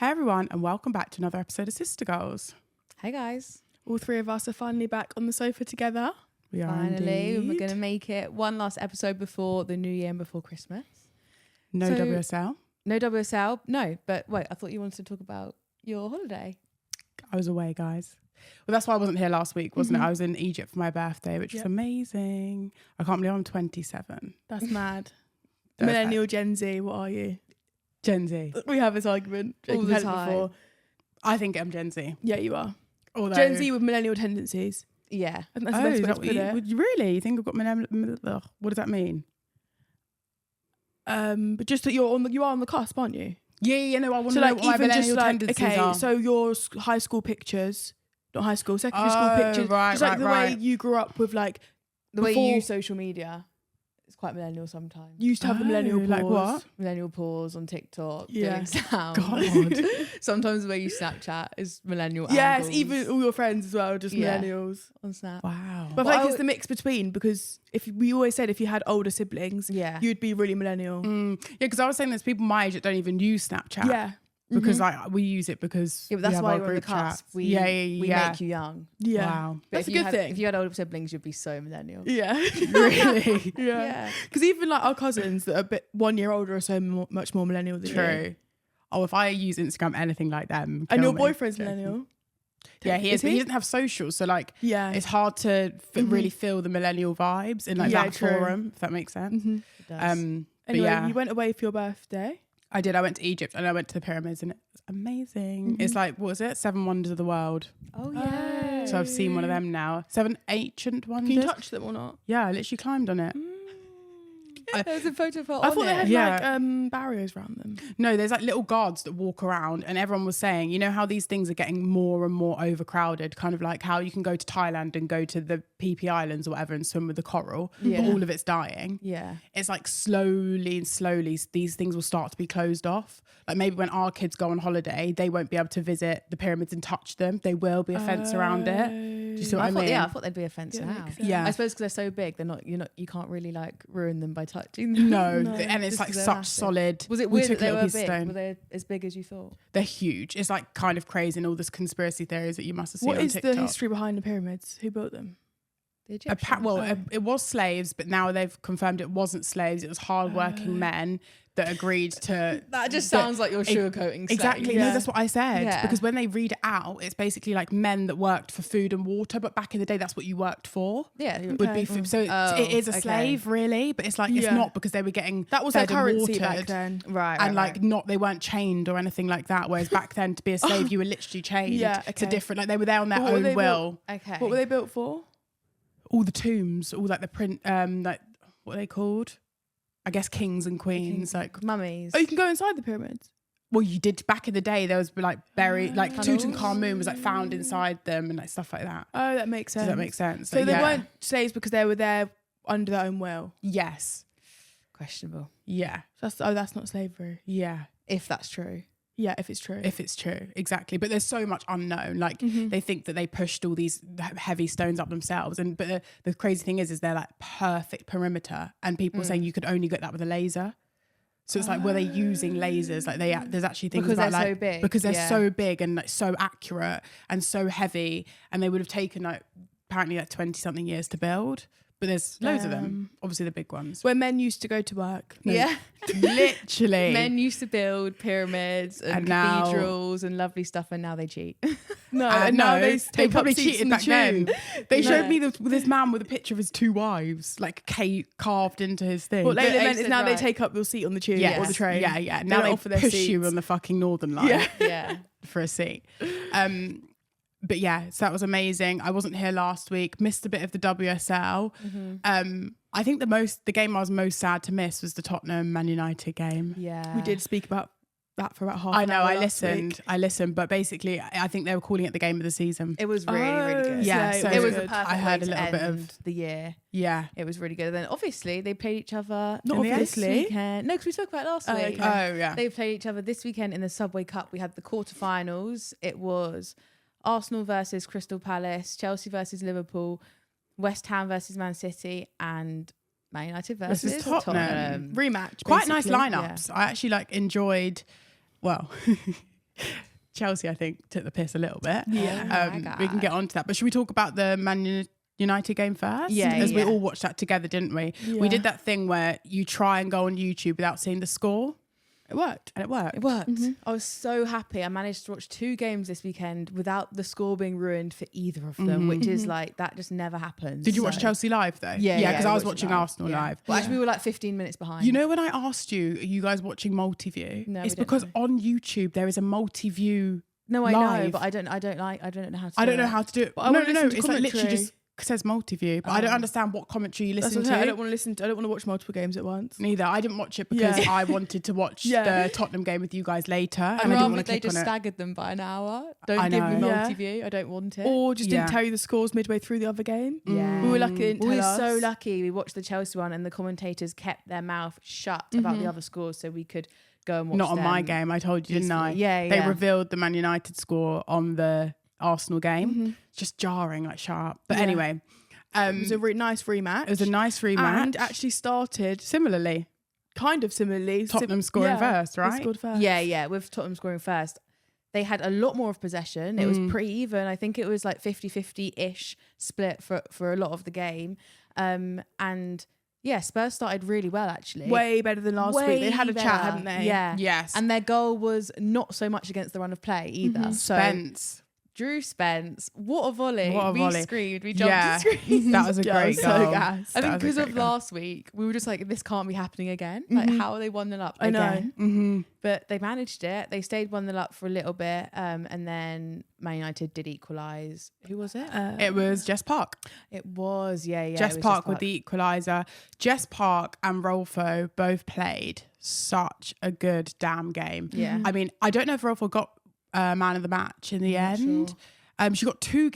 Hey everyone, and welcome back to another episode of Sister Girls. Hey guys. All three of us are finally back on the sofa together. We are Finally, indeed. we're going to make it one last episode before the New Year and before Christmas. No So- WSL. No WSL, no, but wait, I thought you wanted to talk about your holiday. I was away, guys. Well, that's why I wasn't here last week, wasn't it? I was in Egypt for my birthday, which was amazing. I can't believe I'm 27. That's mad. That's Millennial Gen Z, what are you? Gen Z. We have this argument. All We've the had it time. before. I think I'm Gen Z. Yeah, you are. Although, Gen Z with millennial tendencies. Yeah. I think that's Oh, the is best way that to what put you, it. would you really? You think I've got what does that mean? But just that you are on the cusp, aren't you? Yeah, no, I want So to know like what my even just millennial like tendencies are. so your high school pictures, not high school, secondary school Oh, pictures, right, just like the way right. you grew up with like The way Before- you use social media, it's quite millennial sometimes. you used to have the millennial pause. like what? Millennial pause on TikTok, Yeah. doing sound. God. Sometimes the way you Snapchat is millennial Yes, angles even all your friends as well, just Yeah. millennials. on Snap. Wow. But I Well, feel like it's the mix between, because if we always said if you had older siblings, Yeah. you'd be really millennial. Yeah, because I was saying there's people my age that don't even use Snapchat. Yeah. Because like we use it because Yeah, but we that's have why our you're on the group chat. cusp. We yeah. make you young. Yeah. Wow. But That's if a you good thing. If you had older siblings, you'd be so millennial. Yeah. Really? Yeah. Because even like our cousins that are a bit 1 year older are so much more millennial than you. True. Oh, if I use Instagram anything like them. And kill your me. boyfriend's millennial. Yeah, he is, Is but he he? doesn't have socials, so like Yeah. it's hard to really feel the millennial vibes in like Yeah, that true. forum, if that makes sense. Mhm. It does. But Anyway, yeah, you went away for your birthday. I did. I went to Egypt and I went to the pyramids and it was amazing. It's like, what was it? 7 wonders of the world. Oh yeah. So I've seen one of them now. 7 ancient Can wonders. you touch them or not? Yeah, I literally climbed on it. There's a photo for I thought they had Yeah. like barriers around them. No, there's like little guards that walk around and everyone was saying, you know how these things are getting more and more overcrowded, kind of like how you can go to Thailand and go to the PP Islands or whatever and swim with the coral, Yeah. but all of it's dying. Yeah. It's like slowly these things will start to be closed off. Like maybe when our kids go on holiday, they won't be able to visit the pyramids and touch them. They will be a fence around it. Do you see what I mean? I thought they'd be a fence Yeah, now. makes sense. Yeah. I suppose because they're so big, you can't really like ruin them by touching them. No, No, and it's just like 'cause they're such massive. solid. Was it We weird took that they a little were piece of big? stone. Were they as big as you thought? They're huge. It's like kind of crazy and all this conspiracy theories that you must have seen What on is TikTok. the history behind the pyramids? Who built them? The Egyptians. It was slaves, but now they've confirmed it wasn't slaves. It was hardworking men that agreed to. that just that- sounds like you're sugarcoating. Exactly. Yeah. No, that's what I said. Yeah. Because when they read it out, it's basically like men that worked for food and water. But back in the day, that's what you worked for. Yeah. Would be Okay. food. So Oh, it is a okay. slave, really. But it's like it's Yeah. not because they were getting That was their fed and currency watered. back then. Right. And like not, they weren't chained or anything like that. Whereas back then, to be a slave, you were literally chained Yeah, to okay. different. Like they were there on their But what were own they will. Okay. What were they built for? All the tombs, all like the print, like what are they called? I guess kings and queens. Like, mummies? Oh, you can go inside the pyramids. well, you did back in the day. There was like buried, like Tunnels. Tutankhamun was like found inside them and like stuff like that. Oh, that makes sense. Does that make sense? So Like, they yeah. weren't slaves because they were there under their own will. Yes. Questionable. Yeah. That's not slavery. Yeah. If that's true. Yeah, if it's true. If it's true, exactly. But there's so much unknown. Like they think that they pushed all these heavy stones up themselves, and but the crazy thing is they're like perfect perimeter, and people are saying you could only get that with a laser. So it's like, were they using lasers? Like there's actually things Because about they're like so big, because they're yeah. so big and like so accurate and so heavy, and they would have taken like apparently like 20 something years to build. But there's loads of them. Obviously the big ones. Where men used to go to work. Yeah. Literally. Men used to build pyramids and And now- cathedrals and lovely stuff, and now they cheat. No, And and now no, they take probably up seats cheated in the back then. tube. They showed No. me this man with a picture of his 2 wives, like carved into his thing. What Layla But meant is exit now they right. take up your seat on the tube Yes. or the train. Yeah, yeah. They Now don't they offer their push you seats. on the fucking Northern Line Yeah. Yeah. for a seat. But yeah, so that was amazing. I wasn't here last week, missed a bit of the WSL. I think the game I was most sad to miss was the Tottenham Man United game. Yeah. We did speak about that for about half I an know, hour I last listened, week. but basically I think they were calling it the game of the season. It was really, really good. Yeah, so it was good. a perfect I heard way a little to bit of- end the year. Yeah. It was really good. And then obviously they played each other. Not In the obviously. This weekend. No, because we spoke about it last Oh, week. okay. Oh, yeah. They played each other this weekend in the Subway Cup. We had the quarterfinals. It was Arsenal versus Crystal Palace, Chelsea versus Liverpool, West Ham versus Man City, and Man United versus Tottenham. Rematch. Quite nice basically. lineups. I actually enjoyed, well, Chelsea, I think, took the piss a little bit. Yeah. Oh my We can God. get on to that. But should we talk about the Man United game first? Yeah, As we yeah. all watched that together, didn't we? Yeah. We did that thing where you try and go on YouTube without seeing the score. It worked. And it worked. It worked. I was so happy. I managed to watch 2 games this weekend without the score being ruined for either of them, which is like, that just never happens. Did you watch So- Chelsea live though? Yeah, because I was we watched it watching live. Arsenal Yeah. live. Well, actually, we were like 15 minutes behind. You know, when I asked you, are you guys watching multi-view? No, it's we don't because know. on YouTube there is a multi-view. No, I know, live. but I don't know how to. I don't know do it. how to do it. But I no, wanna no, listen to it's like literally commentary. just says multi-view, but I don't understand what commentary you That's listen what to. I don't want to listen to. I don't want to watch multiple games at once. Neither. I didn't watch it because Yeah. I wanted to watch Yeah. the Tottenham game with you guys later, and I'd I didn't rather want to they click just on it. staggered them by an hour. I Don't give me know. Yeah. multi-view. I don't want it. Or just Yeah. didn't tell you the scores midway through the other game. Yeah. We were lucky. They didn't We were tell so us. lucky. We watched the Chelsea one, and the commentators kept their mouth shut about the other scores, so we could go and watch. Not on my them game. I told you, didn't I? peacefully. Yeah, They yeah. revealed the Man United score on the Arsenal game. It's just jarring, like sharp. But Yeah. anyway, It was a really nice rematch. it was a nice rematch. And actually started Similarly, kind of similarly. Tottenham scoring first, they right? scored first. Yeah, with Tottenham scoring first. They had a lot more of possession. It was pretty even. I think it was like 50-50-ish split for a lot of the game. And yeah, Spurs started really well, actually. Way better than last week. They had a chat, better. hadn't they? Yeah. Yes. And their goal was not so much against the run of play either. So Spence. Drew Spence, what a volley. What a we volley. screamed, we jumped Yeah. and screamed. That was a Yeah, great so goal. gassed. I That think was a because great of goal. last week, we were just like, this can't be happening again. Like, how are they 1-0 up I know. again? But they managed it. They stayed 1-0 up for a little bit. And then Man United did equalise. Who was it? It was Jess Park. It was, yeah. Jess it was Park with the equaliser. Jess Park and Rolfo both played such a good damn game. Yeah. I mean, I don't know if Rolfo got man of the match in the end. sure. She got two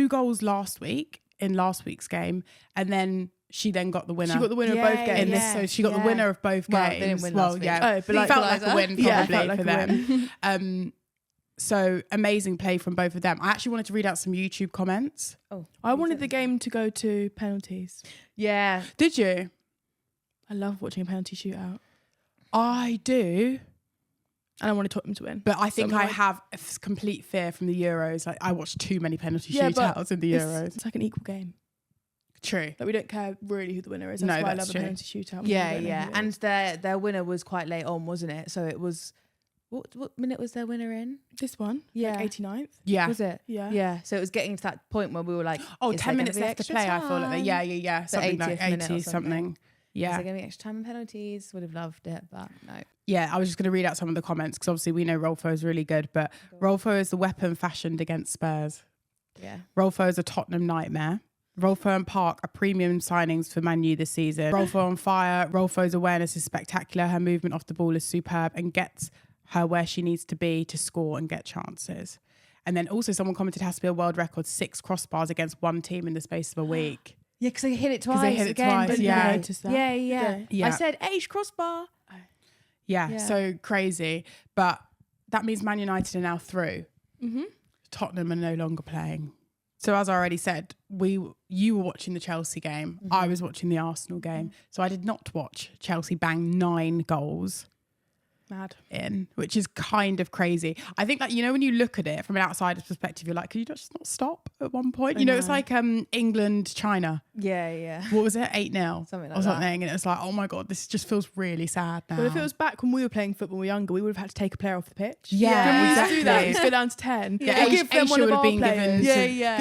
goals last week in last week's game, and then she got the winner. She got the winner of both Yeah, in games. this, yeah. so she got the winner of both Well, games. they didn't win well, last week. yeah, Oh, but it like felt like a equaliser. win Yeah, probably felt like for a them. So amazing play from both of them. I actually wanted to read out some YouTube comments. Oh, I wanted the game to go to penalties. yeah. Did you? I love watching a penalty shootout. I do. And I wanted Tottenham to win. But I think So I like- have a complete fear from the Euros. Like I watched too many penalty Yeah, but shootouts in the Euros. It's like an equal game. True. Like we don't care really who the winner is. That's No, why I that's love true. a penalty shootout. Yeah, yeah. And their winner was quite late on, wasn't it? So it was, what minute was their winner in? this one, Yeah. like 89th. Yeah. Was it? Yeah. Yeah. So it was getting to that point where we were like, Oh, is 10 there minutes gonna be left to extra play. I feel like time? yeah. Something like 80th minute or 80 something. Is Yeah. there going to be extra time and penalties? Would have loved it, but no. Yeah, I was just going to read out some of the comments because obviously we know Rolfo is really good, but Rolfo is the weapon fashioned against Spurs. Yeah. Rolfo is a Tottenham nightmare. Rolfo and Park are premium signings for Man U this season. Rolfo on fire. Rolfo's awareness is spectacular. Her movement off the ball is superb and gets her where she needs to be to score and get chances. And then also someone commented it has to be a world record 6 crossbars against one team in the space of a week. Yeah, because they hit it twice. they hit it again, twice, didn't yeah. they? Noticed that. Yeah. Yeah. I said, H crossbar. Yeah, Yeah. so crazy. But that means Man United are now through. Mm-hmm. Tottenham are no longer playing. So as I already said, you were watching the Chelsea game. I was watching the Arsenal game. So I did not watch Chelsea bang 9 goals Mad. in, which is kind of crazy. I think, like, you know, when you look at it from an outsider's perspective, you're like, could you just not stop at one point? You know, it's like England, China. Yeah. What was it? 8-0 Something like or that. something. And it was like, oh my God, this just feels really sad now. But if it was back when we were playing football when we were younger, we would have had to take a player off the pitch. Yeah, When we used to exactly. do that, we used to go down to 10. Yeah, Or give them Aisha one of would have our been given players. to-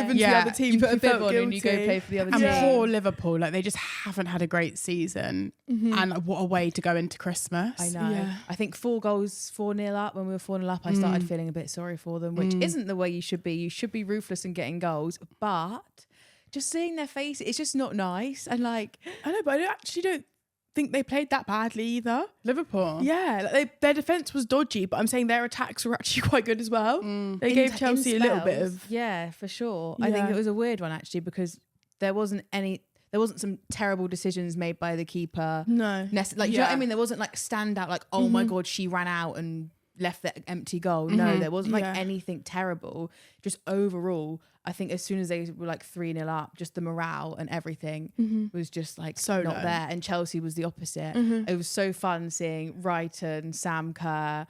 Given to Yeah. the other team. You put a who bib felt on and you go guilty. play for the other And team. poor Liverpool, like they just haven't had a great season. And what a way to go into Christmas. I know. Yeah. I think 4-0 up. When we were 4-0 up, I started feeling a bit sorry for them, which isn't the way you should be. You should be ruthless in getting goals, but just seeing their faces, it's just not nice. And like, I know, but I actually don't think they played that badly either. Liverpool. Yeah, like their defense was dodgy, but I'm saying their attacks were actually quite good as well. They gave Chelsea a little bit spells, of... yeah, for sure. I think Yeah. it was a weird one actually because there wasn't some terrible decisions made by the keeper. No. Like, do you know what I Yeah. mean? There wasn't like standout, like, oh my God, she ran out and left the empty goal. No, there wasn't like Yeah. anything terrible. Just overall, I think as soon as they were like 3-0 up, just the morale and everything was just like So not low. there. And Chelsea was the opposite. It was so fun seeing Wrighton, Sam Kerr,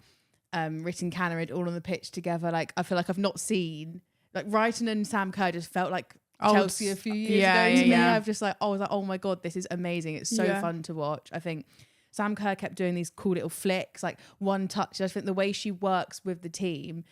Ritt and Cannerid all on the pitch together. Like, I feel like I've not seen, like, Brighton and Sam Kerr just felt like Chelsea a few years ago to me. I've just like, I was like, oh my God, this is amazing. It's so fun to watch. I think Sam Kerr kept doing these cool little flicks, like one touch. I think the way she works with the team,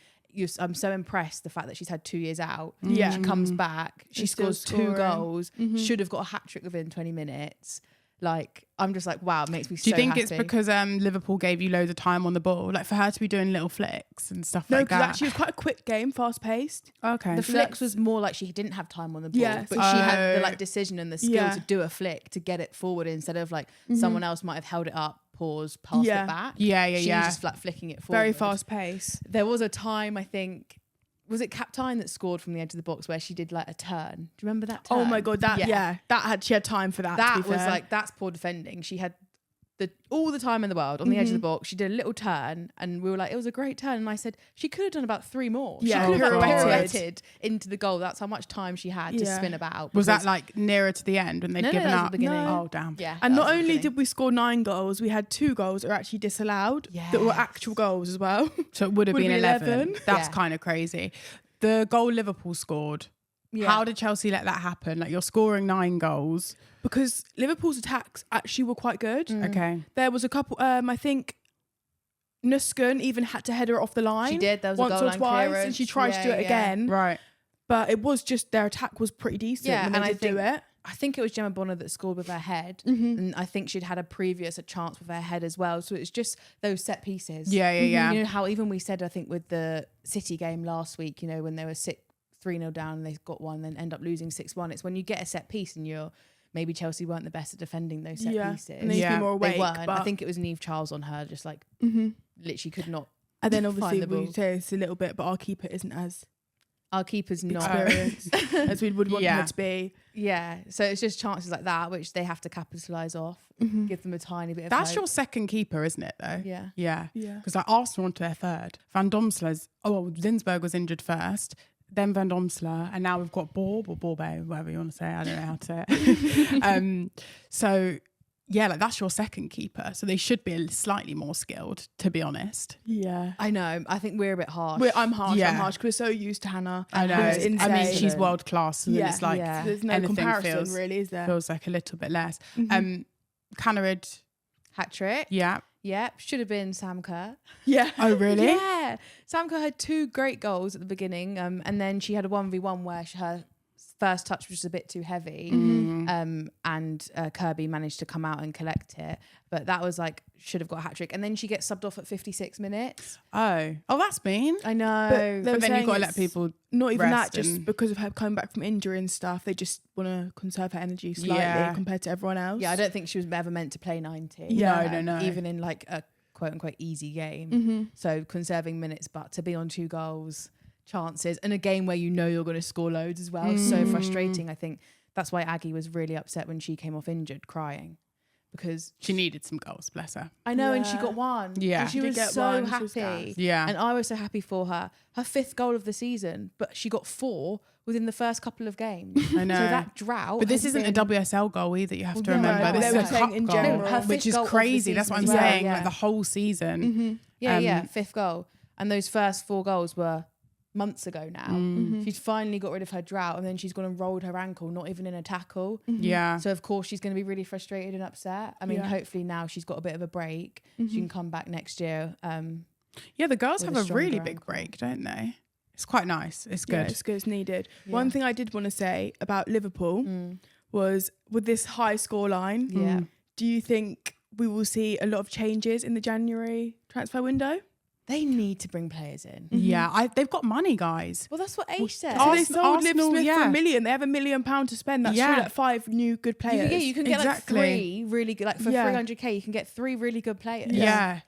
I'm so impressed the fact that she's had 2 years out. Yeah. She comes back, she scores 2 scoring. goals, should have got a hat trick within 20 minutes. Like, I'm just like, wow, it makes me so happy. Do you think it's because Liverpool gave you loads of time on the ball? Like, for her to be doing little flicks and stuff like that? No, because actually it was quite a quick game, fast paced. Okay. The flicks was more like she didn't have time on the ball, but she had the like decision and the skill to do a flick to get it forward instead of like someone else might have held it up, pause, passed it back. She was just like flicking it forward. Very fast pace. There was a time, I think, was it Captain that scored from the edge of the box where she did like a turn? Do you remember that turn? Oh my God, she had time for that. That was like, that's poor defending. She had all the time in the world on the edge of the box. She did a little turn and we were like, it was a great turn. And I said, she could have done about 3 more. Yeah, she could have pirouetted into the goal. That's how much time she had to spin about. Was that like nearer to the end when they'd given that was up? the beginning. No. Oh, damn. Yeah. And not only did we score 9 goals, we had 2 goals that were actually disallowed that were actual goals as well. So it would have been 11. 11. That's kind of crazy. The goal Liverpool scored. Yeah. How did Chelsea let that happen? Like, you're scoring 9 goals. Because Liverpool's attacks actually were quite good. Okay. There was a couple, I think Nusken even had to header it off the line. She did. There was once a goal or line twice, clearance. and she tried to do it again. Right. But it was just their attack was pretty decent. Yeah, when and they I did think do it. I think it was Gemma Bonner that scored with her head, and I think she'd had a chance with her head as well. So it's just those set pieces. Yeah. You know how even we said, I think with the City game last week, you know, when they were 3-0 down and they got one, then end up losing 6-1. It's when you get a set piece and maybe Chelsea weren't the best at defending those set pieces. And they need to be more awake, they weren't. but I think it was Niamh Charles on her, just like literally could not. And then obviously find the we ball. say it's a little bit, but our keeper isn't as Our keeper's not experienced as we would want her to be. Yeah, so it's just chances like that which they have to capitalise off, give them a tiny bit of That's hope. your second keeper, isn't it, though? Yeah. Yeah. Yeah. Because like Arsenal onto their third. Van Domsela's, Zinsberg was injured first, then Van Domsela, and now we've got Borb or Borbe, whatever you want to say. I don't know how to say it. So, yeah, like that's your second keeper. So they should be slightly more skilled, to be honest. Yeah. I know. I think we're a bit harsh. I'm harsh. Yeah. I'm harsh because we're so used to Hannah. I know. Who's I mean, insane. she's world class. So then it's like There's no anything comparison, really, is there? feels like a little bit less. Cannerid, Hat trick. yeah. Yeah, should have been Sam Kerr. Yeah. Oh, really? Yeah. Sam Kerr had 2 great goals at the beginning, and then she had a 1v1 where her first touch was just a bit too heavy, and Kirby managed to come out and collect it. But that was like, should have got a hat trick. And then she gets subbed off at 56 minutes. Oh, that's mean. I know. But then you've got to let people not even rest that, just because of her coming back from injury and stuff, they just want to conserve her energy slightly compared to everyone else. Yeah, I don't think she was ever meant to play 90. Yeah. No. Even in like a quote unquote easy game. So conserving minutes, but to be on 2 goals, chances, and a game where you know you're going to score loads as well. So frustrating. I think that's why Aggie was really upset when she came off injured, crying. Because she needed some goals, bless her. I know, and she got 1. Yeah. And she She did was get so 1, she was happy. gassed. Yeah. And I was so happy for her. Her 5th goal of the season, but she got 4 within the first couple of games. I know. So that drought. But this has isn't a been- WSL goal either, you have to no, remember. but This they is were a saying cup in goal, general. Her which fifth is goal of the crazy. That's season what I'm as well, saying. yeah. Like the whole season. Yeah, 5th goal. And those first 4 goals were months ago now. She's finally got rid of her drought, and then she's gone and rolled her ankle, not even in a tackle. Yeah. So of course she's going to be really frustrated and upset. I mean, hopefully now she's got a bit of a break. She can come back next year. Yeah, the girls with have a a really stronger big ankle. break, don't they? It's quite nice. It's Yeah, good. it's good, it's needed. Yeah. One thing I did want to say about Liverpool was with this high score line, Yeah. do you think we will see a lot of changes in the January transfer window? They need to bring players in. Yeah, they've got money, guys. Well, that's what Aish said. So they sold Liv Arsenal, Smith for yeah. $1 million. They have $1 million to spend. That's Yeah. through like 5 new good players. You can get Exactly. like 3 really good, like for Yeah. 300k, you can get 3 really good players. Yeah.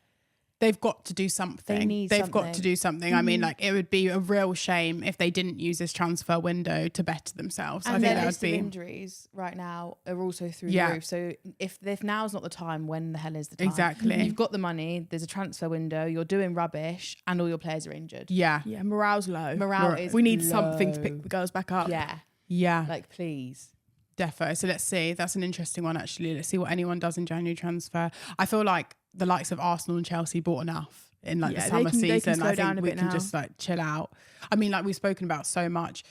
They've got to do something. They need They've got something. to do something. I mean, like, it would be a real shame if they didn't use this transfer window to better themselves. And I think their that would list of be. injuries right now are also through Yeah. the roof. So if now's not the time, when the hell is the time? Exactly. You've got the money. There's a transfer window. You're doing rubbish, and all your players are injured. Yeah. Yeah, morale's low. Morale is. We need low. something to pick the girls back up. Yeah, Yeah. like please. Defo. So let's see. That's an interesting one, actually. Let's see what anyone does in January transfer. I feel like the likes of Arsenal and Chelsea bought enough in like the Yeah, summer they can season. slow I down think a we bit can now. just like chill out. I mean, like we've spoken about so much.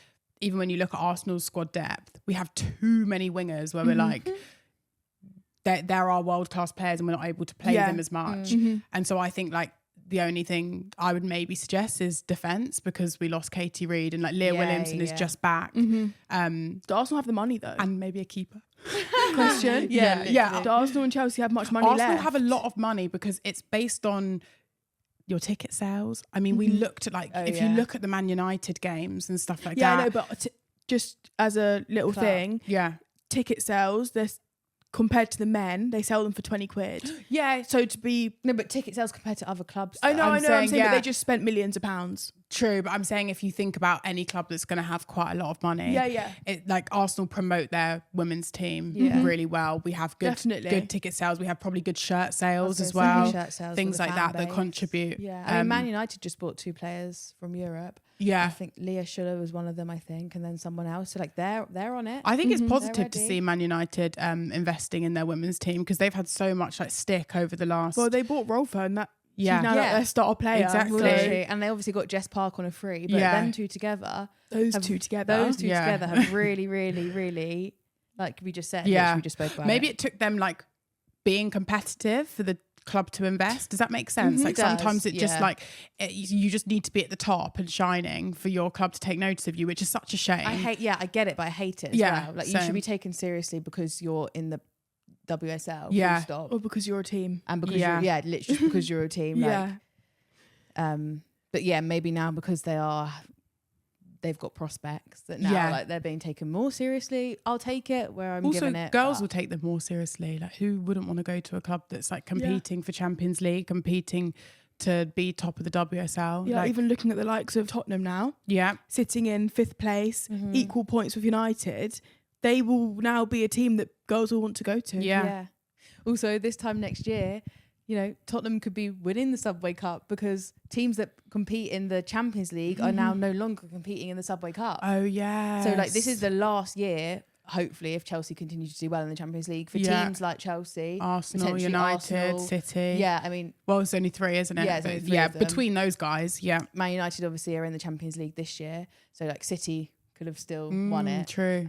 Even when you look at Arsenal's squad depth, we have too many wingers where we're like, there are world-class players and we're not able to play them as much. And so I think like the only thing I would maybe suggest is defence, because we lost Katie Reid and like Leah Williamson is just back. Do Arsenal have the money though? And maybe a keeper. Question. Yeah. Do Arsenal and Chelsea have much money Arsenal left? have a lot of money because it's based on your ticket sales. I mean, we looked at like, if you look at the Man United games and stuff like Yeah, that. I know, but just as a little thing, ticket sales, compared to the men, they sell them for 20 quid. Yeah. So to be... No, but ticket sales compared to other clubs. I know, I'm saying yeah. but they just spent millions of pounds. True, but I'm saying if you think about any club that's going to have quite a lot of money, like Arsenal promote their women's team really well. We have good ticket sales. We have probably good shirt sales as well. Shirt sales things like that that contribute. Yeah, I mean, Man United just bought 2 players from Europe. Yeah, I think Leah Schuller was one of them. I think, and then someone else. So like they're on it. I think it's positive to see Man United investing in their women's team, because they've had so much like stick over the last. Well, they bought Rolfa and that. She's Yeah. now like their star player. Exactly. So Literally, and they obviously got Jess Park on a free, but them two together, those two together have really, really, really, like we just said, we just spoke about. Maybe it took them like being competitive for the club to invest. Does that make sense? Like sometimes it just like you just need to be at the top and shining for your club to take notice of you, which is such a shame. I get it, but I hate it as well. Like you should be taken seriously because you're in the WSL. Full stop. Or because you're a team. And because you're literally just because you're a team. Like, but yeah, maybe now because they've got prospects that now like they're being taken more seriously. I'll take it where I'm also, giving it. Girls will take them more seriously. Like who wouldn't want to go to a club that's like competing for Champions League, competing to be top of the WSL? Yeah, like, even looking at the likes of Tottenham now. Yeah. Sitting in 5th place, equal points with United. They will now be a team that girls will want to go to. Yeah. Also, this time next year, you know, Tottenham could be winning the Subway Cup because teams that compete in the Champions League are now no longer competing in the Subway Cup. Oh, yeah. So, like, this is the last year, hopefully, if Chelsea continues to do well in the Champions League, for teams like Chelsea, Arsenal, United, City. Yeah, I mean... Well, it's only 3, isn't it? Yeah, it's only 3 of them. Between those guys, Man United, obviously, are in the Champions League this year. So, like, City could have still won it. True.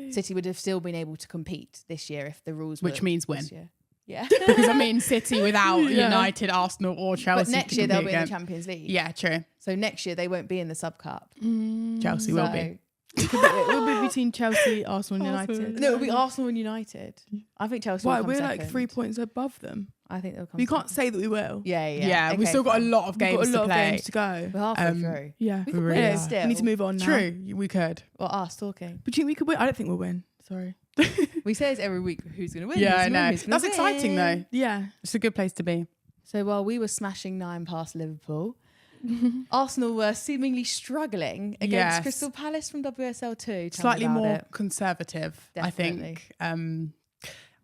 City would have still been able to compete this year if the rules Which means win. Year. Yeah. Because I mean, City without United, Arsenal or Chelsea. But next year they'll be in the Champions League. Yeah, true. So next year they won't be in the Sub Cup. Chelsea will be. It will be between Chelsea, Arsenal and United. No, it'll be Arsenal and United. I think Chelsea will come we're second. like 3 points above them. I think they'll come We can't say that we will. Yeah. We've still got a lot of games to play. Games to go. We're halfway through. Yeah. We could win it still. We need to move on now. True, we could. Or us talking. But do you think we could win? I don't think we'll win. Sorry. We say this every week. Who's going to win? Yeah, I know. That's exciting though. Yeah. It's a good place to be. So while we were smashing 9 past Liverpool, Arsenal were seemingly struggling against Crystal Palace from WSL 2. Slightly more conservative, Definitely. I think,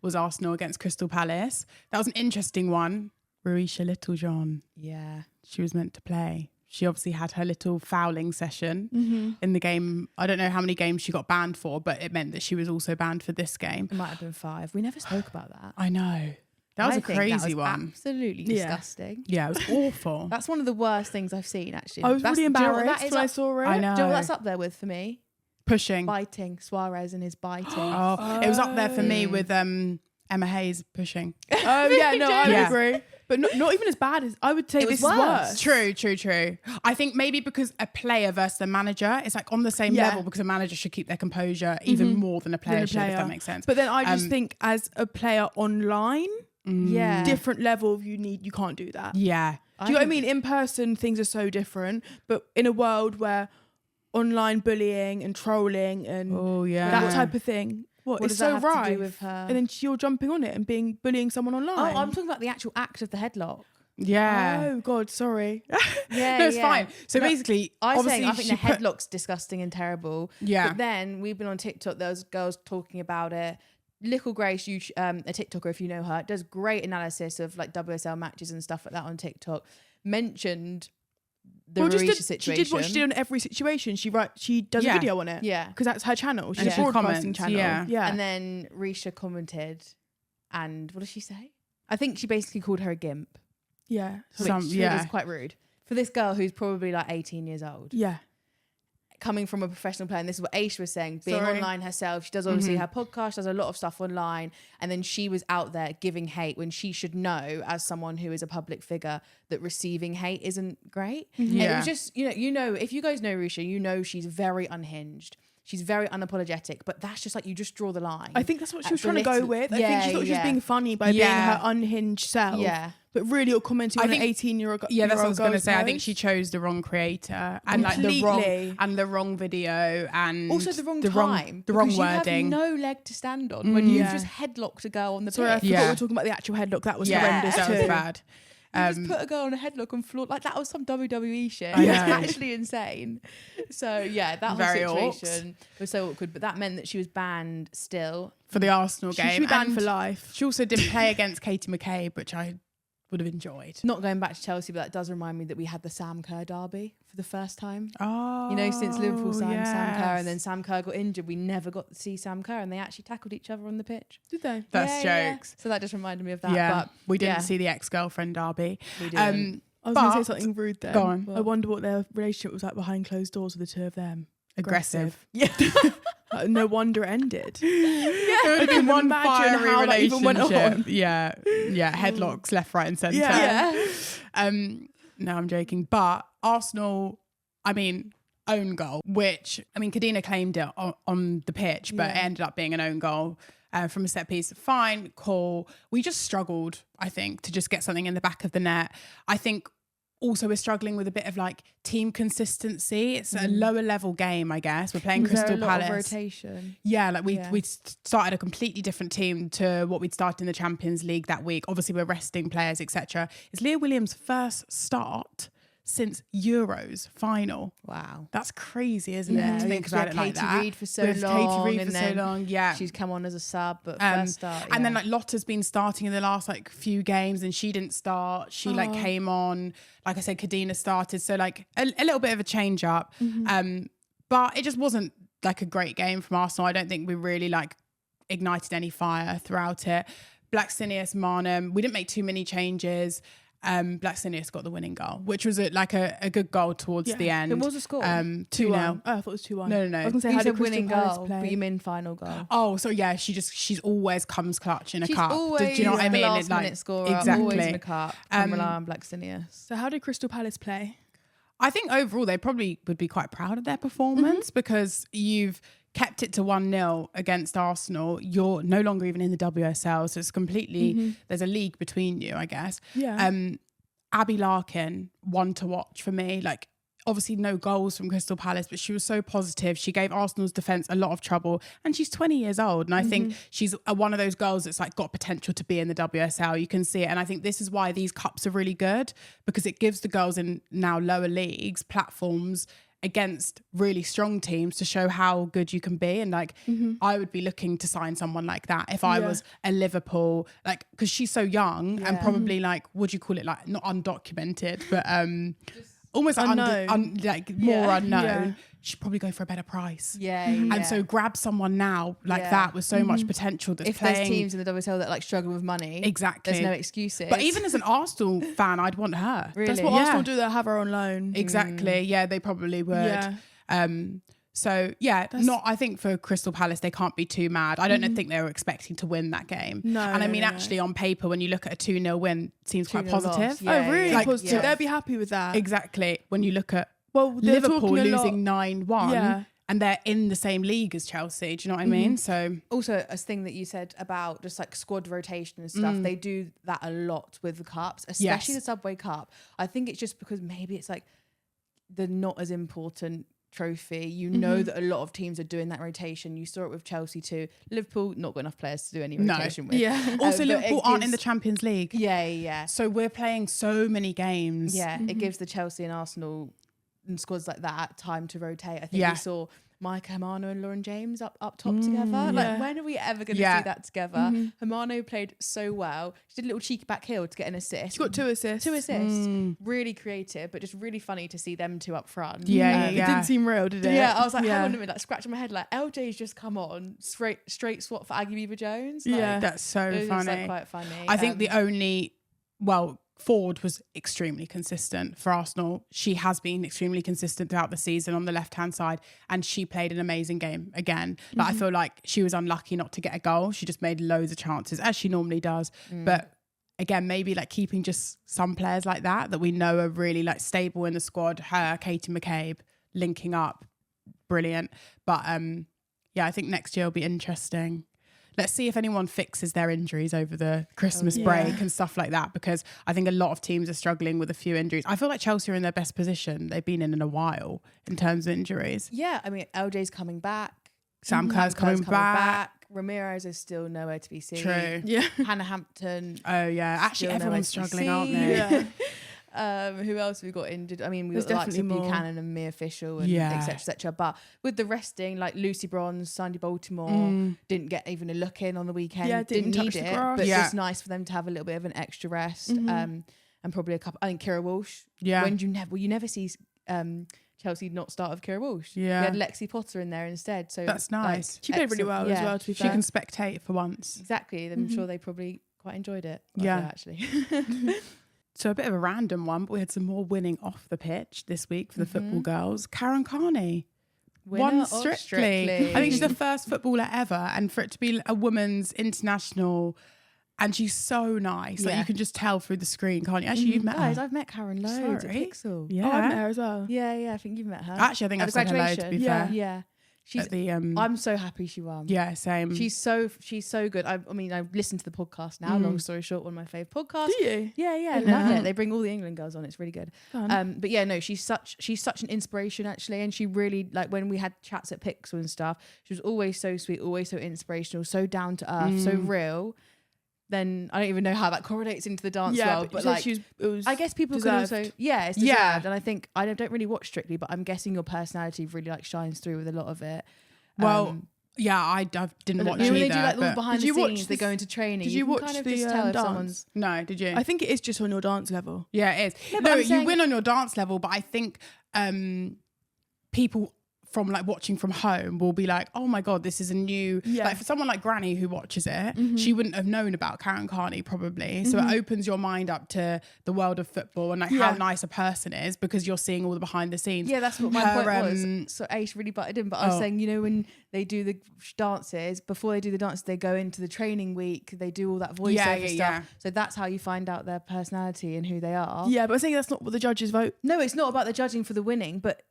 was Arsenal against Crystal Palace. That was an interesting one. Ruisha Littlejohn. Yeah. She was meant to play. She obviously had her little fouling session in the game. I don't know how many games she got banned for, but it meant that she was also banned for this game. It might have been 5. We never spoke about that. I know. That was a crazy one. Absolutely disgusting. Yeah, it was awful. That's one of the worst things I've seen, actually. I was really embarrassed when I saw it. I know. Do you know what that's up there with for me? Pushing. Biting. Suarez and his biting. It was up there for me with Emma Hayes pushing. Oh, yeah, no, I agree. But not even as bad as I would say this is worse. True. I think maybe because a player versus a manager is like on the same level, because a manager should keep their composure even more than a player should, if that makes sense. But then I just think as a player online, different level you can't do that. Yeah. Do you know what I mean? In person, things are so different. But in a world where online bullying and trolling and that type of thing, what it's does so that have rife. to do with her? And then you're jumping on it and bullying someone online. Oh, I'm talking about the actual act of the headlock. Yeah. Oh God, sorry. Yeah, no, it's fine. So basically, I obviously, think the headlock's disgusting and terrible. Yeah. But then we've been on TikTok. There's girls talking about it. Little Grace, a TikToker, if you know her, does great analysis of like WSL matches and stuff like that on TikTok. Mentioned the Ruisha situation. She did what she did on every situation. She does a video on it. Yeah. Because that's her channel. She's And a she broadcasting comments, channel. yeah. And then Ruisha commented, and what did she say? I think she basically called her a gimp. Yeah. Which is quite rude for this girl who's probably like 18 years old. Yeah. Coming from a professional player, and this is what Aisha was saying, being online herself, she does obviously her podcast, does a lot of stuff online, and then she was out there giving hate when she should know, as someone who is a public figure, that receiving hate isn't great. And it was just, you know, if you guys know Risha, you know she's very unhinged. She's very unapologetic, but that's just like, you just draw the line. I think that's what she was trying to go with. I think she thought she was being funny by being her unhinged self. Yeah. But really, you're commenting on an 18-year-old girl. Yeah, that's what I was going to say. I think she chose the wrong creator and like the wrong video, and also the wrong time, the wrong wording. You have no leg to stand on when you've just headlocked a girl on the pitch. Sorry, I forgot we were talking about the actual headlock. That was horrendous that too. was bad. You just put a girl on a headlock and floor, like that was some WWE shit. It's actually insane. So yeah, that whole situation was so awkward. But that meant that she was banned still for the Arsenal game. She should be banned for life. She also didn't play against Katie McCabe, which I would have enjoyed. Not going back to Chelsea, but that does remind me that we had the Sam Kerr derby for the first time. Oh, you know, since Liverpool signed Sam Kerr, and then Sam Kerr got injured, we never got to see Sam Kerr, and they actually tackled each other on the pitch. Did they? That's jokes. So that just reminded me of that. Yeah, but we didn't see the ex-girlfriend derby. We didn't. I was going to say something rude then. Go on. I wonder what their relationship was like behind closed doors with the two of them. Aggressive. Yeah. No wonder it ended. It would have been one fiery how relationship. Even went on. Yeah. Headlocks left, right, and centre. Yeah. No, I'm joking. But Arsenal, own goal, which Kadina claimed it on the pitch, but it ended up being an own goal. From a set piece. Fine, cool. We just struggled, I think, to just get something in the back of the net. I think also we're struggling with a bit of like team consistency. It's a lower level game, I guess. We're playing Crystal Palace. Rotation. Yeah, like we started a completely different team to what we'd started in the Champions League that week. Obviously, we're resting players, etc. It's Leah Williams' first start since Euros final. Wow, that's crazy, isn't it? To think about it like that. Katie Reid for so long. Yeah, she's come on as a sub, but first start. And then like Lotta's been starting in the last like few games, and she didn't start. She like came on. Like I said, Kadina started, so like a little bit of a change up. But it just wasn't like a great game from Arsenal. I don't think we really like ignited any fire throughout it. Blacksinius, Marnham, we didn't make too many changes. Blacksinius got the winning goal, which was a good goal towards the end. It was a score. 2-0. Oh, I thought it was 2-1. No. I was going to say, you how said did winning goal, play? but you mean final goal. Oh, so yeah, she's always comes clutch in a cup. Always do you know what I mean? Last minute scorer, exactly. Always in a cup. Can rely on Blacksinius. So how did Crystal Palace play? I think overall they probably would be quite proud of their performance because you've kept it to 1-0 against Arsenal. You're no longer even in the WSL, so it's completely there's a league between you, I guess. Yeah. Abby Larkin, one to watch for me. Like, obviously no goals from Crystal Palace, but she was so positive. She gave Arsenal's defence a lot of trouble, and she's 20 years old. And I think she's one of those girls that's like got potential to be in the WSL. You can see it. And I think this is why these cups are really good, because it gives the girls in now lower leagues platforms against really strong teams to show how good you can be. And like I would be looking to sign someone like that if I was a Liverpool, like, because she's so young and probably like, what do you call it, like not undocumented but almost unknown. More unknown. She'd probably go for a better price. And so grab someone now like that with so much potential that's if playing. There's teams in the WSL that like struggle with money, exactly, there's no excuses. But even as an Arsenal fan, I'd want her. Really? That's what Arsenal do. They have her on loan. Exactly. Yeah, they probably would. So yeah, I think for Crystal Palace they can't be too mad. I don't think they were expecting to win that game. No, and I mean actually on paper when you look at a 2-0 win, it seems quite positive. Oh really? Like, positive. They'll be happy with that. Exactly. When you look at Liverpool losing 9-1 and they're in the same league as Chelsea. Do you know what I mean? So also a thing that you said about just like squad rotation and stuff, they do that a lot with the cups, especially the Subway Cup. I think it's just because maybe it's like the not as important trophy. You know that a lot of teams are doing that rotation. You saw it with Chelsea too. Liverpool not got enough players to do any rotation with. Also Liverpool aren't in the Champions League. Yeah. So we're playing so many games. It gives the Chelsea and Arsenal and squads like that time to rotate. I think we saw Micah Hamano and Lauren James up top together. Like, when are we ever going to see that together? Hamano played so well. She did a little cheeky back heel to get an assist. She got 2 assists. 2 assists. Really creative, but just really funny to see them two up front. It didn't seem real, did it? Yeah, I was like, hang on a minute, like scratching my head, like LJ's just come on, straight swap for Aggie Beaver Jones. Like, that's so funny. Just, like, quite funny. I think the only, Ford was extremely consistent for Arsenal. She has been extremely consistent throughout the season on the left-hand side, and she played an amazing game again. Like, I feel like she was unlucky not to get a goal. She just made loads of chances, as she normally does. But again, maybe like keeping just some players like that we know are really like stable in the squad. Her, Katie McCabe, linking up, brilliant. But I think next year will be interesting. Let's see if anyone fixes their injuries over the Christmas break and stuff like that, because I think a lot of teams are struggling with a few injuries. I feel like Chelsea are in their best position they've been in a while in terms of injuries. Yeah, I mean, LJ's coming back. Sam Kerr's coming back. Ramirez is still nowhere to be seen. True. Yeah. Hannah Hampton. Oh, yeah. Actually, everyone's struggling, aren't they? Yeah. Who else have we got injured? I mean, we've There's got the likes of definitely more. Buchanan and Mia Fisher and Yeah. et cetera. But with the resting, like Lucy Bronze, Sandy Baltimore didn't get even a look in on the weekend. Yeah, didn't need touch the it, grass. but Yeah. it's nice for them to have a little bit of an extra rest. And probably a couple. I think Kira Walsh. Yeah. When you never see Chelsea not start with Kira Walsh. Yeah. We had Lexi Potter in there instead. So That's nice. She played really well as well, to be She fair. can spectate for once. Exactly. I'm sure they probably quite enjoyed it. Yeah. Actually. So a bit of a random one, but we had some more winning off the pitch this week for the football girls. Karen Carney won Winner of Strictly. I think she's the first footballer ever, and for it to be a women's international, and she's so nice. Like Yeah. you can just tell through the screen, can't you? Actually, you've met Guys, her. I've met Karen loads Sorry. at Pixel. Yeah. Oh, I met her as well. Yeah, I think you've met her. Actually, I think At I've the said hello, to be graduation. fair. Yeah. She's At the, I'm so happy she won. yeah, same. She's so good. I mean, I've listened to the podcast now. Long story short, one of my favourite podcasts. Do you? Yeah, I Yeah. love it. They bring all the England girls on. It's really good. Fun. But yeah, no, she's such an inspiration actually, and she really, like, when we had chats at Pixel and stuff, she was always so sweet, always so inspirational, so down to earth, so real. Then I don't even know how that correlates into the dance world, but like, it was I guess people deserved. could also, it's deserved. Yeah. And I think I don't really watch Strictly, but I'm guessing your personality really like shines through with a lot of it. well, yeah, I didn't watch you know, either. when they do like all the but- behind Did the you watch scenes, they this- go into training. did you can watch kind of the, just tell if dance? someone's No, did you? I think it is just on your dance level. Yeah, it is. No, but No, I'm you saying- win on your dance level, but I think people from like watching from home will be like, oh my God, this is a new, like for someone like Granny who watches it, she wouldn't have known about Karen Carney probably. So it opens your mind up to the world of football and like how nice a person is because you're seeing all the behind the scenes. Yeah, that's what my point was. So Aish really butted in, but I was saying, you know, when they do the dances, before they do the dances, they go into the training week, they do all that voiceover stuff. Yeah. So that's how you find out their personality and who they are. Yeah, but I think that's not what the judges vote. No, it's not about the judging for the winning, but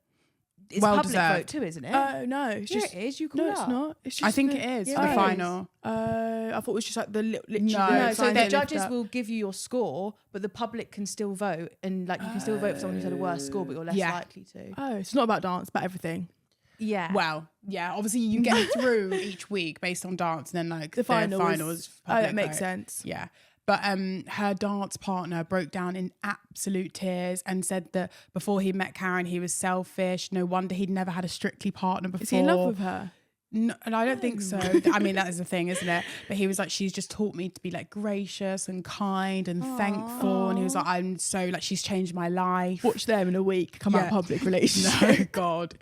it's Well public deserved. vote too, isn't it? Oh no, it's yeah, just it is. You call no, it it's up. not. It's just I think it is Yeah, for the it is. final. I thought it was just like the literally. No, the No, so sign the they lift judges up. will give you your score, but the public can still vote, and like you can still vote for someone who's had a worse score, but you're less Yeah. likely to. Oh, it's not about dance, but everything. Yeah. Well, yeah, obviously you get through each week based on dance and then like The finals. finals. Oh, that public makes vote. sense. Yeah. But her dance partner broke down in absolute tears and said that before he met Karen, he was selfish. No wonder he'd never had a Strictly partner before. Is he in love with her? No, and I don't think so. I mean, that is the thing, isn't it? But he was like, she's just taught me to be like gracious and kind and thankful. And he was like, I'm so like, she's changed my life. Watch them in a week. Come out Yeah. public relationship. No, God.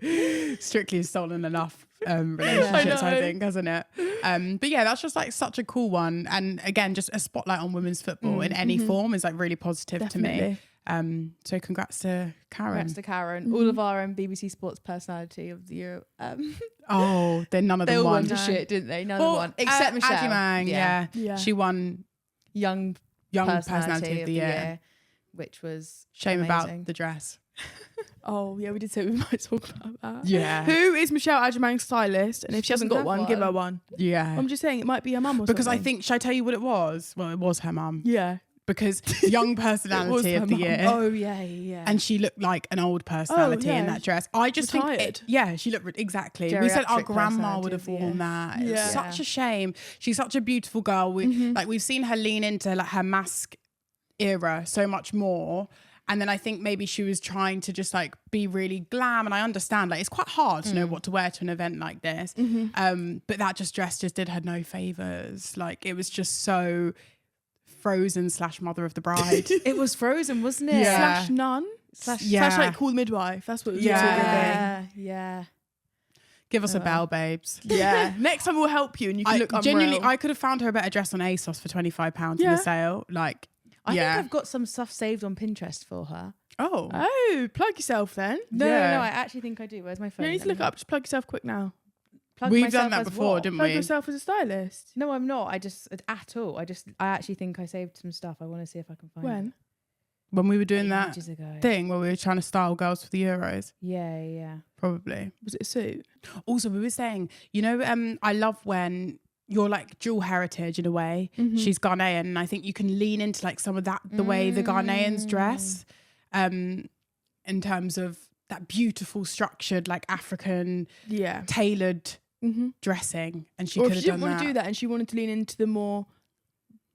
Strictly has stolen enough relationships, I know. think, hasn't it? But yeah, that's just like such a cool one. And again, just a spotlight on women's football in any form is like really positive to me. Definitely. So congrats to Karen. Congrats to Karen. All of our BBC Sports Personality of the Year. Oh, then none of They them all won. won the shit, didn't they? None of them won. Except Michelle. Addy Mang, yeah. She won Young Personality of the Year. which was Shame amazing. about the dress. Oh yeah, we did say we might talk about that. Yeah. Who is Michelle Adjumang's stylist? And if she hasn't got doesn't have one, give her one. one. Yeah. I'm just saying it might be her mum or Because I something. think, should I tell you what it was? Well, it was her mum. Yeah. Because young It was personality her of the mum. year. Oh yeah. And she looked like an old personality Oh, in yeah. that dress. I just think, Retired. she looked exactly. We said our Geriatric grandma would personality have of the worn year. that. It was Yeah. such a shame. She's such a beautiful girl. We've seen her lean into like her mask era so much more. And then I think maybe she was trying to just like be really glam. And I understand like it's quite hard to know what to wear to an event like this. But that dress just did her no favors. Like it was just so Frozen / Mother of the Bride. It was Frozen, wasn't it? Yeah. / nun. Yeah. / like Cool Midwife. That's what it was. Yeah. Give us a bell, babes. Yeah. Next time we'll help you and you can look unreal. Genuinely, I could have found her a better dress on ASOS for £25 in Yeah. the sale. Like, I think I've got some stuff saved on Pinterest for her. Oh, plug yourself then. No, I actually think I do. Where's my phone? You need to look it up. Just plug yourself quick now. We've done that before, didn't Plug we? yourself as a stylist. No, I'm not. I actually think I saved some stuff. I want to see if I can find it. When we were doing that ages ago. thing where we were trying to style girls for the Euros. Yeah. Probably. Was it a suit? Also, we were saying, I love when you're like dual heritage in a way. She's Ghanaian, and I think you can lean into like some of that, the way the Ghanaians dress, in terms of that beautiful structured like African tailored dressing. And she could have done that. Or if she didn't want to do that and she wanted to lean into the more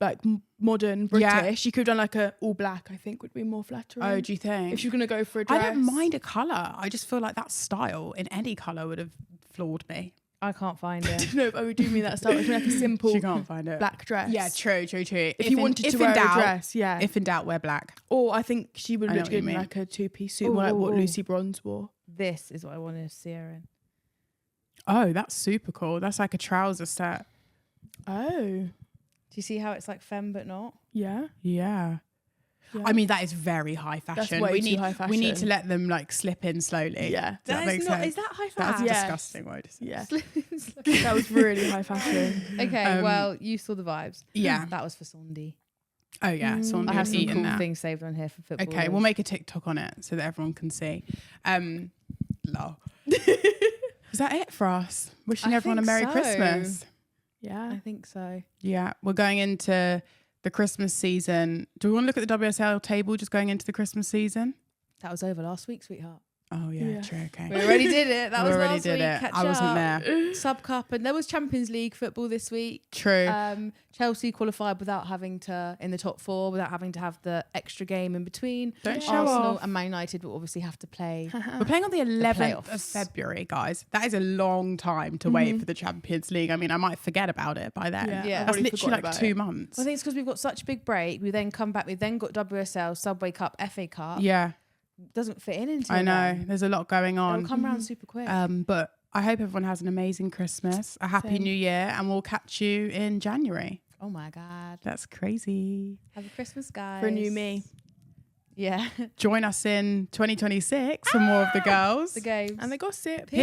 like modern British, she could have done like a all black, I think would be more flattering. Oh, do you think? If she was going to go for a dress. I don't mind a colour. I just feel like that style in any colour would have floored me. I can't find it. No, but I would do mean that style. It would be like a simple she can't find it. Black dress. Yeah, true. If you wanted to wear a dress, yeah. If in doubt, wear black. Or I think she would look good in like a two-piece suit, more like what Lucy Bronze wore. This is what I want to see her in. Oh, that's super cool. That's like a trouser set. Oh. Do you see how it's like femme but not? Yeah. I mean, that is very high fashion. That's way too high fashion. We need to let them like slip in slowly. Yeah. That makes sense. Is that high fashion? That's a disgusting word. Yeah. That was really high fashion. Okay, well, you saw the vibes. Yeah. That was for Sondi. Oh yeah, Sondi. I have some cool that. things saved on here for football. Okay, we'll make a TikTok on it so that everyone can see. Lol. Is that it for us? Wishing everyone a Merry Christmas. Yeah. I think so. Yeah, we're going into the Christmas season. Do we want to look at the WSL table just going into the Christmas season? That was over last week, sweetheart. Oh yeah, true. Okay, we already did it. That was last week. I wasn't there. Sub Cup, and there was Champions League football this week. True. Chelsea qualified without having to in the top four, without having to have the extra game in between. Don't show Arsenal off. and Man United will obviously have to play. We're playing on the 11th of February, guys. That is a long time to wait for the Champions League. I mean, I might forget about it by then. Yeah. That's literally like 2 months. I think it's because we've got such a big break. We then come back. We've then got WSL, Subway Cup, FA Cup. Yeah. Doesn't fit in until I know. then. There's a lot going on. It'll come around super quick. But I hope everyone has an amazing Christmas, a happy new year, and we'll catch you in January. Oh my God. That's crazy. Happy Christmas, guys. For a new me. Yeah. Join us in 2026 for more of the girls. The games. And the gossip. Peace.